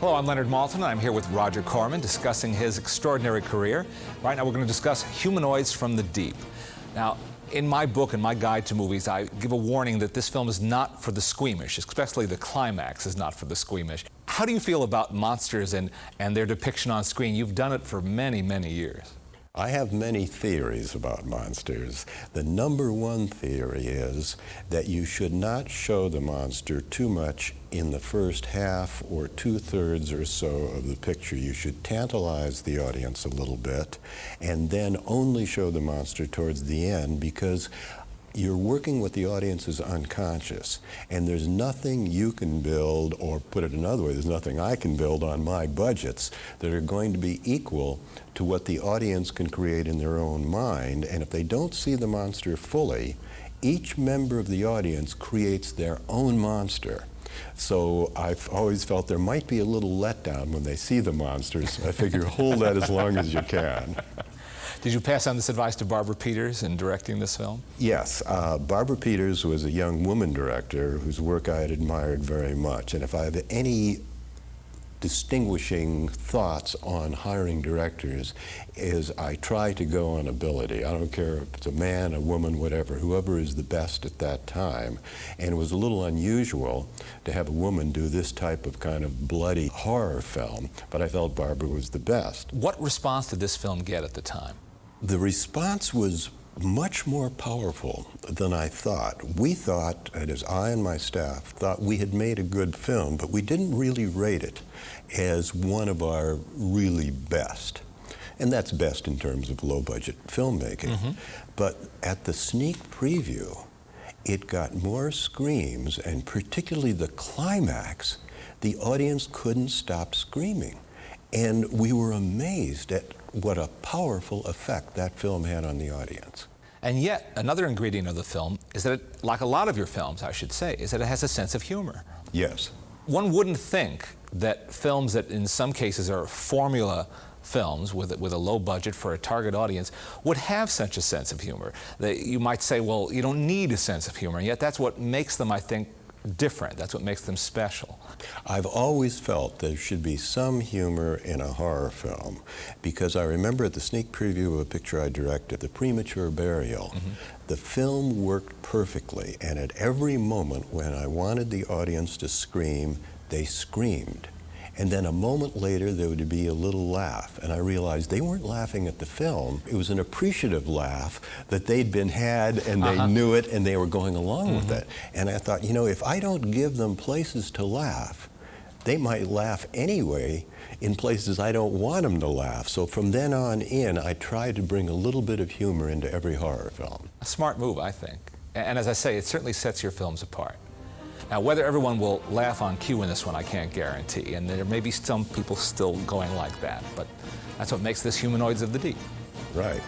Hello, I'm Leonard Maltin, and I'm here with Roger Corman discussing his extraordinary career. Right now we're going to discuss Humanoids from the Deep. Now, in my book and my guide to movies, I give a warning that this film is not for the squeamish, especially the climax is not for the squeamish. How do you feel about monsters and their depiction on screen? You've done it for many, many years. I have many theories about monsters. The number one theory is that you should not show the monster too much in the first half or two-thirds or so of the picture. You should tantalize the audience a little bit and then only show the monster towards the end, because you're working with the audience's unconscious, and there's nothing you can build, or put it another way, there's nothing I can build on my budgets that are going to be equal to what the audience can create in their own mind. And if they don't see the monster fully, each member of the audience creates their own monster. So I've always felt there might be a little letdown when they see the monsters. I figure hold that as long as you can. Did you pass on this advice to Barbara Peters in directing this film? Yes. Barbara Peters was a young woman director whose work I had admired very much. And if I have any distinguishing thoughts on hiring directors, is I try to go on ability. I don't care if it's a man, a woman, whatever, whoever is the best at that time. And it was a little unusual to have a woman do this type of kind of bloody horror film, but I felt Barbara was the best. What response did this film get at the time? The response was much more powerful than I thought. We thought, and as I and my staff thought, we had made a good film, but we didn't really rate it as one of our really best. And that's best in terms of low-budget filmmaking. Mm-hmm. But at the sneak preview, it got more screams, and particularly the climax, the audience couldn't stop screaming. And we were amazed at what a powerful effect that film had on the audience. And yet, another ingredient of the film is that it, like a lot of your films, I should say, is that it has a sense of humor. Yes. One wouldn't think that films that in some cases are formula films with a low budget for a target audience would have such a sense of humor. You might say, well, you don't need a sense of humor, and yet that's what makes them, I think, different. That's what makes them special. I've always felt there should be some humor in a horror film, because I remember at the sneak preview of a picture I directed, The Premature Burial, mm-hmm. the film worked perfectly, and at every moment when I wanted the audience to scream, they screamed. And then a moment later, there would be a little laugh. And I realized they weren't laughing at the film. It was an appreciative laugh that they'd been had, and they knew it, and they were going along with it. And I thought, you know, if I don't give them places to laugh, they might laugh anyway in places I don't want them to laugh. So from then on in, I tried to bring a little bit of humor into every horror film. A smart move, I think. And as I say, it certainly sets your films apart. Now, whether everyone will laugh on cue in this one, I can't guarantee, and there may be some people still going like that, but that's what makes this Humanoids of the Deep. Right.